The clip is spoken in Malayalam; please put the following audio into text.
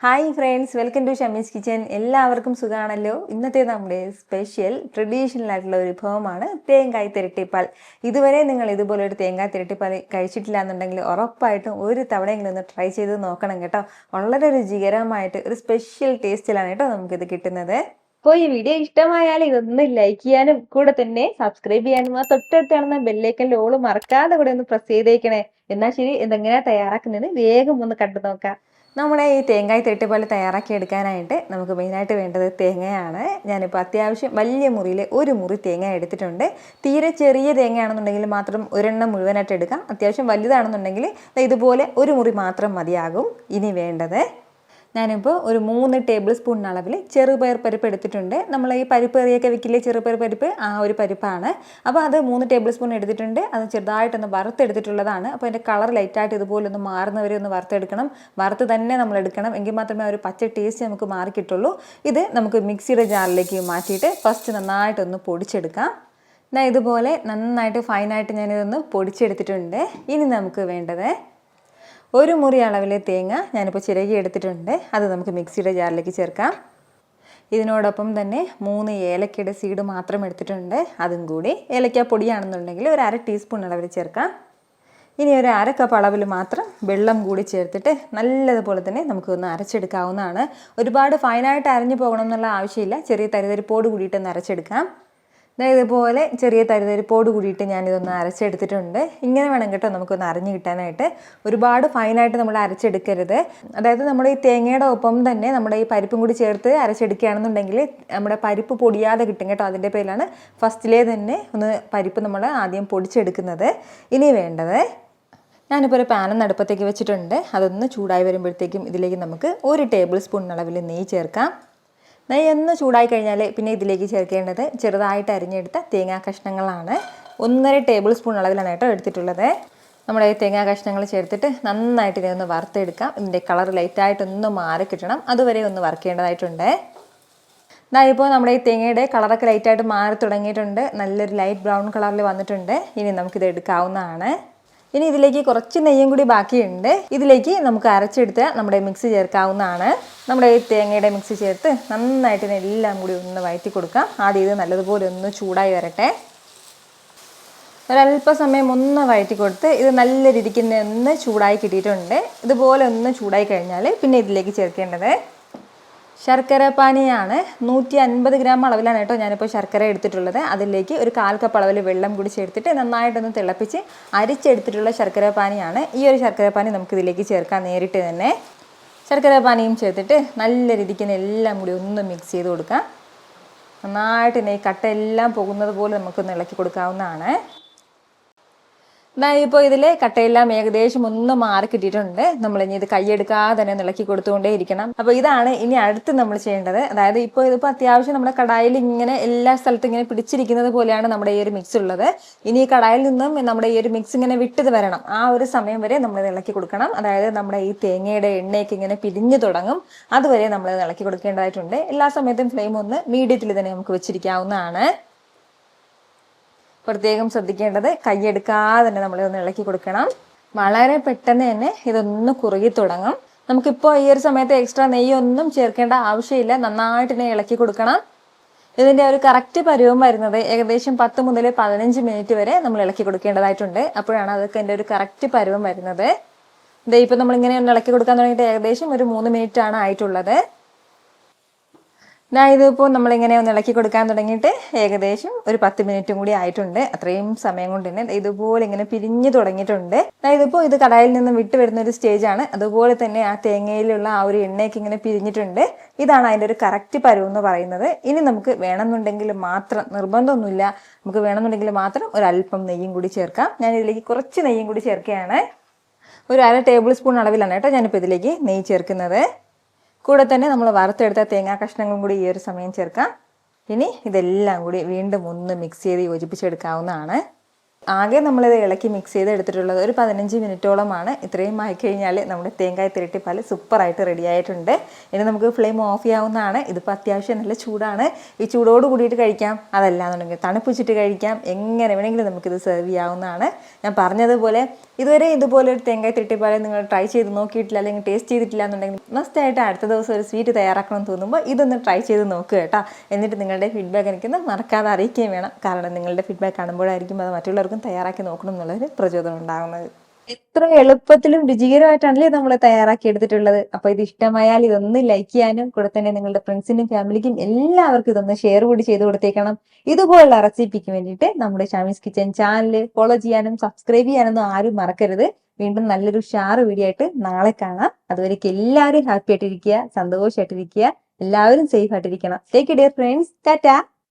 Hi friends, welcome to Shami's kitchen. എല്ലാവർക്കും സുഖമാണല്ലോ. ഇന്നത്തെ നമ്മുടെ സ്പെഷ്യൽ ട്രഡീഷണൽ ആയിട്ടുള്ള ഒരു വിഭവമാണ് തേങ്ങായ് തിരട്ടിപ്പാൽ. ഇതുവരെ നിങ്ങൾ ഇതുപോലെ ഒരു തേങ്ങായ് തിരട്ടിപ്പാൽ കഴിച്ചിട്ടില്ല എന്നുണ്ടെങ്കിൽ ഉറപ്പായിട്ടും ഒരു തവണയെങ്കിലും ഒന്ന് ട്രൈ ചെയ്ത് നോക്കണം കേട്ടോ. വളരെ രുചികരമായിട്ട് ഒരു സ്പെഷ്യൽ ടേസ്റ്റിലാണ് കേട്ടോ നമുക്കിത് കിട്ടുന്നത്. അപ്പോൾ ഈ വീഡിയോ ഇഷ്ടമായാൽ ഇതൊന്ന് ലൈക്ക് ചെയ്യാനും കൂടെ തന്നെ സബ്സ്ക്രൈബ് ചെയ്യാനും ആ തൊട്ടടുത്ത് കാണുന്ന ബെല്ലൈക്കൻ്റെ ഓൾ മറക്കാതെ കൂടെ ഒന്ന് പ്രസ് ചെയ്തേക്കണേ. എന്നാൽ ശരി, ഇതെങ്ങനെയാണ് തയ്യാറാക്കുന്നത് വേഗം ഒന്ന് കണ്ടു നോക്കാം. നമ്മുടെ ഈ തേങ്ങായ് തിരട്ടിപ്പാൽ തയ്യാറാക്കി എടുക്കാനായിട്ട് നമുക്ക് മെയിനായിട്ട് വേണ്ടത് തേങ്ങയാണ്. ഞാനിപ്പോൾ അത്യാവശ്യം വലിയ മുറിയിൽ ഒരു മുറി തേങ്ങ എടുത്തിട്ടുണ്ട്. തീരെ ചെറിയ തേങ്ങയാണെന്നുണ്ടെങ്കിൽ മാത്രം ഒരെണ്ണം മുഴുവനായിട്ട് എടുക്കാം. അത്യാവശ്യം വലുതാണെന്നുണ്ടെങ്കിൽ ഇതുപോലെ ഒരു മുറി മാത്രം മതിയാകും. ഇനി വേണ്ടത്, ഞാനിപ്പോൾ ഒരു 3 ടേബിൾ സ്പൂൺ അളവിൽ ചെറുപയർ പരിപ്പ് എടുത്തിട്ടുണ്ട്. നമ്മൾ ഈ പരിപ്പ് കറിയൊക്കെ വെക്കില്ലേ, ചെറുപയർ പരിപ്പ്, ആ ഒരു പരിപ്പാണ്. അപ്പോൾ അത് 3 ടേബിൾ സ്പൂൺ എടുത്തിട്ടുണ്ട്. അത് ചെറുതായിട്ടൊന്ന് വറുത്തെടുത്തിട്ടുള്ളതാണ്. അപ്പോൾ അതിൻ്റെ കളർ ലൈറ്റായിട്ട് ഇതുപോലെ ഒന്ന് മാറുന്നവരെ ഒന്ന് വറുത്തെടുക്കണം. വറുത്ത് തന്നെ നമ്മൾ എടുക്കണം, എങ്കിൽ മാത്രമേ ഒരു പച്ച ടേസ്റ്റ് നമുക്ക് മാറി കിട്ടുള്ളൂ. ഇത് നമുക്ക് മിക്സിയുടെ ജാറിലേക്ക് മാറ്റിയിട്ട് ഫസ്റ്റ് നന്നായിട്ടൊന്ന് പൊടിച്ചെടുക്കാം. ഞാൻ ഇതുപോലെ നന്നായിട്ട് ഫൈനായിട്ട് ഞാനിതൊന്ന് പൊടിച്ചെടുത്തിട്ടുണ്ട്. ഇനി നമുക്ക് വേണ്ടത്, ഒരു മുറി അളവിലെ തേങ്ങ ഞാനിപ്പോൾ ചിരകി എടുത്തിട്ടുണ്ട്. അത് നമുക്ക് മിക്സിയുടെ ജാറിലേക്ക് ചേർക്കാം. ഇതിനോടൊപ്പം തന്നെ 3 ഏലക്കയുടെ സീഡ് മാത്രം എടുത്തിട്ടുണ്ട്. അതും കൂടി, ഏലക്ക പൊടിയാണെന്നുണ്ടെങ്കിൽ ഒരു 1/2 ടീസ്പൂൺ അളവിൽ ചേർക്കാം. ഇനി ഒരു 1/2 കപ്പ് അളവിൽ മാത്രം വെള്ളം കൂടി ചേർത്തിട്ട് നല്ലതുപോലെ തന്നെ നമുക്കൊന്ന് അരച്ചെടുക്കാവുന്നതാണ്. ഒരുപാട് ഫൈനായിട്ട് അരഞ്ഞു പോകണം എന്നുള്ള ആവശ്യമില്ല. ചെറിയ തരിതരിപ്പോട് കൂടിയിട്ടൊന്ന് അരച്ചെടുക്കാം. ഇതുപോലെ ചെറിയ തരിതരിപ്പോട് കൂടിയിട്ട് ഞാനിതൊന്ന് അരച്ചെടുത്തിട്ടുണ്ട്. ഇങ്ങനെ വേണം കേട്ടോ നമുക്കൊന്ന് അരഞ്ഞു കിട്ടാനായിട്ട്. ഒരുപാട് ഫൈനായിട്ട് നമ്മൾ അരച്ചെടുക്കരുത്. അതായത് നമ്മുടെ ഈ തേങ്ങയുടെ ഒപ്പം തന്നെ നമ്മുടെ ഈ പരിപ്പും കൂടി ചേർത്ത് അരച്ചെടുക്കുകയാണെന്നുണ്ടെങ്കിൽ നമ്മുടെ പരിപ്പ് പൊടിയാതെ കിട്ടും കേട്ടോ. അതിൻ്റെ പേരിലാണ് ഫസ്റ്റിലേ തന്നെ ഒന്ന് പരിപ്പ് നമ്മൾ ആദ്യം പൊടിച്ചെടുക്കുന്നത്. ഇനി വേണ്ടത്, ഞാനിപ്പോൾ ഒരു പാൻ അടുപ്പത്തേക്ക് വെച്ചിട്ടുണ്ട്. അതൊന്ന് ചൂടായി വരുമ്പോഴത്തേക്കും ഇതിലേക്ക് നമുക്ക് 1 ടേബിൾ സ്പൂൺ അളവിൽ നെയ്യ് ചേർക്കാം. നെയ്യ് ഒന്ന് ചൂടായി കഴിഞ്ഞാൽ പിന്നെ ഇതിലേക്ക് ചേർക്കേണ്ടത് ചെറുതായിട്ട് അരിഞ്ഞെടുത്ത തേങ്ങാ കഷ്ണങ്ങളാണ്. 1.5 ടേബിൾ സ്പൂൺ അളവിലാണ് കേട്ടോ എടുത്തിട്ടുള്ളത്. നമ്മുടെ ഈ തേങ്ങാ കഷ്ണങ്ങൾ ചേർത്തിട്ട് നന്നായിട്ട് ഇതിനെ ഒന്ന് വറുത്തെടുക്കാം. ഇതിൻ്റെ കളർ ലൈറ്റായിട്ടൊന്ന് മാറി കിട്ടണം, അതുവരെ ഒന്ന് വറുക്കേണ്ടതായിട്ടുണ്ട്. ഇപ്പോൾ നമ്മുടെ ഈ തേങ്ങയുടെ കളറൊക്കെ ലൈറ്റായിട്ട് മാറി തുടങ്ങിയിട്ടുണ്ട്. നല്ലൊരു ലൈറ്റ് ബ്രൗൺ കളറിൽ വന്നിട്ടുണ്ട്. ഇനി നമുക്കിത് എടുക്കാവുന്നതാണ്. ഇനി ഇതിലേക്ക് കുറച്ച് നെയ്യും കൂടി ബാക്കിയുണ്ട്. ഇതിലേക്ക് നമുക്ക് അരച്ചെടുത്ത് നമ്മുടെ മിക്സ് ചേർക്കാവുന്നതാണ്. നമ്മുടെ ഈ തേങ്ങയുടെ മിക്സ് ചേർത്ത് നന്നായിട്ട് എല്ലാം കൂടി ഒന്ന് വഴറ്റി കൊടുക്കാം. ആദ്യം ഇത് നല്ലതുപോലെ ഒന്ന് ചൂടായി വരട്ടെ. ഒരല്പസമയം ഒന്ന് വഴറ്റി കൊടുത്ത് ഇത് നല്ല രീതിക്ക് ഒന്ന് ചൂടായി കിട്ടിയിട്ടുണ്ട്. ഇതുപോലെ ഒന്ന് ചൂടായി കഴിഞ്ഞാൽ പിന്നെ ഇതിലേക്ക് ചേർക്കേണ്ടത് ശർക്കര പാനിയാണ്. 150 ഗ്രാം അളവിലാണ് കേട്ടോ ഞാനിപ്പോൾ ശർക്കര എടുത്തിട്ടുള്ളത്. അതിലേക്ക് ഒരു 1/4 കപ്പ് അളവിൽ വെള്ളം കൂടി ചേർത്തിട്ട് നന്നായിട്ടൊന്ന് തിളപ്പിച്ച് അരിച്ചെടുത്തിട്ടുള്ള ശർക്കര പാനിയാണ്. ഈ ഒരു ശർക്കര പാനി നമുക്കിതിലേക്ക് ചേർക്കാം നേരിട്ട് തന്നെ. ശർക്കര പാനിയും ചേർത്തിട്ട് നല്ല രീതിക്ക് എല്ലാം കൂടി ഒന്ന് മിക്സ് ചെയ്ത് കൊടുക്കാം. നന്നായിട്ട് ഈ കട്ട എല്ലാം പോകുന്നത് പോലെ നമുക്കൊന്ന് ഇളക്കി കൊടുക്കാവുന്നതാണ്. ഇപ്പോൾ ഇതിൽ കട്ടയെല്ലാം ഏകദേശം ഒന്ന് മാറി കിട്ടിയിട്ടുണ്ട്. നമ്മളിനി ഇത് കൈയെടുക്കാതെ തന്നെ ഇളക്കി കൊടുത്തുകൊണ്ടേ ഇരിക്കണം. അപ്പോൾ ഇതാണ് ഇനി അടുത്ത് നമ്മൾ ചെയ്യേണ്ടത്. അതായത് ഇതിപ്പോൾ അത്യാവശ്യം നമ്മുടെ കടായിൽ ഇങ്ങനെ എല്ലാ സ്ഥലത്തും ഇങ്ങനെ പിടിച്ചിരിക്കുന്നത് പോലെയാണ് നമ്മുടെ ഈ ഒരു മിക്സ് ഉള്ളത്. ഇനി ഈ കടായിൽ നിന്നും നമ്മുടെ ഈ ഒരു മിക്സ് ഇങ്ങനെ വിട്ടത് വരണം. ആ ഒരു സമയം വരെ നമ്മളിത് ഇളക്കി കൊടുക്കണം. അതായത് നമ്മുടെ ഈ തേങ്ങയുടെ എണ്ണയൊക്കെ ഇങ്ങനെ പിരിഞ്ഞു തുടങ്ങും. അതുവരെ നമ്മളിത് ഇളക്കി കൊടുക്കേണ്ടതായിട്ടുണ്ട്. എല്ലാ സമയത്തും ഫ്ലെയിം ഒന്ന് മീഡിയത്തിൽ തന്നെ നമുക്ക് വെച്ചിരിക്കാവുന്നതാണ്. പ്രത്യേകം ശ്രദ്ധിക്കേണ്ടത്, കൈയെടുക്കാതെ തന്നെ നമ്മളിതൊന്ന് ഇളക്കി കൊടുക്കണം. വളരെ പെട്ടെന്ന് തന്നെ ഇതൊന്ന് കുറുകി തുടങ്ങും. നമുക്കിപ്പോൾ ഈ ഒരു സമയത്ത് എക്സ്ട്രാ നെയ്യൊന്നും ചേർക്കേണ്ട ആവശ്യമില്ല. നന്നായിട്ട് തന്നെ ഇളക്കി കൊടുക്കണം. ഇതിൻ്റെ ഒരു കറക്റ്റ് പരുവം വരുന്നത് ഏകദേശം 10 മുതൽ 15 മിനിറ്റ് വരെ നമ്മൾ ഇളക്കി കൊടുക്കേണ്ടതായിട്ടുണ്ട്. അപ്പോഴാണ് അതൊക്കെ എൻ്റെ ഒരു കറക്റ്റ് പരുവം വരുന്നത്. ഇപ്പോൾ നമ്മളിങ്ങനെ ഒന്ന് ഇളക്കി കൊടുക്കാൻ തുടങ്ങിയിട്ട് ഏകദേശം ഒരു 3 മിനിറ്റ് ആണ് ആയിട്ടുള്ളത്. ഇതിപ്പോൾ നമ്മളിങ്ങനെ ഒന്ന് ഇളക്കി കൊടുക്കാൻ തുടങ്ങിയിട്ട് ഏകദേശം ഒരു 10 മിനിറ്റും കൂടി ആയിട്ടുണ്ട്. അത്രയും സമയം കൊണ്ട് തന്നെ ഇതുപോലെ ഇങ്ങനെ പിരിഞ്ഞു തുടങ്ങിയിട്ടുണ്ട്. ഇതിപ്പോൾ ഇത് കടായിൽ നിന്ന് വിട്ട് വരുന്ന ഒരു സ്റ്റേജാണ്. അതുപോലെ തന്നെ ആ തേങ്ങയിലുള്ള ആ ഒരു എണ്ണയൊക്കെ ഇങ്ങനെ പിരിഞ്ഞിട്ടുണ്ട്. ഇതാണ് അതിൻ്റെ ഒരു കറക്റ്റ് പരുവം എന്ന് പറയുന്നത്. ഇനി നമുക്ക് വേണമെന്നുണ്ടെങ്കിൽ മാത്രം, നിർബന്ധമൊന്നുമില്ല, നമുക്ക് വേണമെന്നുണ്ടെങ്കിൽ മാത്രം ഒരല്പം നെയ്യും കൂടി ചേർക്കാം. ഞാൻ ഇതിലേക്ക് കുറച്ച് നെയ്യും കൂടി ചേർക്കുകയാണ്. ഒരു 1/2 ടേബിൾ സ്പൂൺ അളവിലാണ് കേട്ടോ ഞാനിപ്പോൾ ഇതിലേക്ക് നെയ്യ് ചേർക്കുന്നത്. കൂടെ തന്നെ നമ്മൾ വറുത്തെടുത്ത തേങ്ങാ കഷ്ണങ്ങളും കൂടി ഈ ഒരു സമയം ചേർക്കാം. ഇനി ഇതെല്ലാം കൂടി വീണ്ടും ഒന്ന് മിക്സ് ചെയ്ത് യോജിപ്പിച്ചെടുക്കാവുന്നതാണ്. ആകെ നമ്മളിത് ഇളക്കി മിക്സ് ചെയ്ത് എടുത്തിട്ടുള്ളത് ഒരു 15 മിനിറ്റോളമാണ്. ഇത്രയും ആയിക്കഴിഞ്ഞാൽ നമ്മുടെ തേങ്ങായ് തിരട്ടിപ്പാൽ സൂപ്പറായിട്ട് റെഡി ആയിട്ടുണ്ട്. ഇനി നമുക്ക് ഫ്ലെയിം ഓഫ് ചെയ്യാവുന്നതാണ്. ഇതിപ്പോൾ അത്യാവശ്യം നല്ല ചൂടാണ്. ഈ ചൂടോട് കൂടിയിട്ട് കഴിക്കാം, അതല്ലാന്നുണ്ടെങ്കിൽ തണുപ്പിച്ചിട്ട് കഴിക്കാം. എങ്ങനെ വേണമെങ്കിലും നമുക്കിത് സെർവ് ചെയ്യാവുന്നതാണ്. ഞാൻ പറഞ്ഞതുപോലെ ഇതുവരെ ഇതുപോലെ ഒരു തേങ്ങായി തിരട്ടിപ്പാൽ നിങ്ങൾ ട്രൈ ചെയ്ത് നോക്കിയിട്ടില്ല അല്ലെങ്കിൽ ടേസ്റ്റ് ചെയ്തിട്ടില്ല എന്നുണ്ടെങ്കിൽ മസ്റ്റായിട്ട് അടുത്ത ദിവസം ഒരു സ്വീറ്റ് തയ്യാറാക്കണം തോന്നുമ്പോൾ ഇതൊന്ന് ട്രൈ ചെയ്ത് നോക്കുക കേട്ടോ. എന്നിട്ട് നിങ്ങളുടെ ഫീഡ്ബാക്ക് എനിക്കൊന്ന് മറക്കാതെ അറിയിക്കുകയും വേണം. കാരണം നിങ്ങളുടെ ഫീഡ്ബാക്ക് കാണുമ്പോഴായിരിക്കും അത് മറ്റുള്ളവർക്കും തയ്യാറാക്കി നോക്കണം എന്നുള്ളൊരു പ്രചോദനം ഉണ്ടാകുന്നത്. എത്ര എളുപ്പത്തിലും രുചികരമായിട്ടാണല്ലേ നമ്മൾ തയ്യാറാക്കി എടുത്തിട്ടുള്ളത്. അപ്പൊ ഇത് ഇഷ്ടമായാൽ ഇതൊന്ന് ലൈക്ക് ചെയ്യാനും കൂടെ തന്നെ നിങ്ങളുടെ ഫ്രണ്ട്സിനും ഫാമിലിക്കും എല്ലാവർക്കും ഇതൊന്ന് ഷെയർ കൂടി ചെയ്ത് കൊടുത്തേക്കണം. ഇതുപോലുള്ള റെസിപ്പിക്ക് വേണ്ടിയിട്ട് നമ്മുടെ ഷമീസ് കിച്ചൻ ചാനൽ ഫോളോ ചെയ്യാനും സബ്സ്ക്രൈബ് ചെയ്യാനൊന്നും ആരും മറക്കരുത്. വീണ്ടും നല്ലൊരു ഷാറ് വീഡിയോ ആയിട്ട് നാളെ കാണാം. അതുവരേക്കും എല്ലാവരും ഹാപ്പി ആയിട്ടിരിക്കുക, സന്തോഷമായിട്ടിരിക്കുക, എല്ലാവരും സേഫ് ആയിട്ടിരിക്കണം. Take care friends. ടാറ്റാ.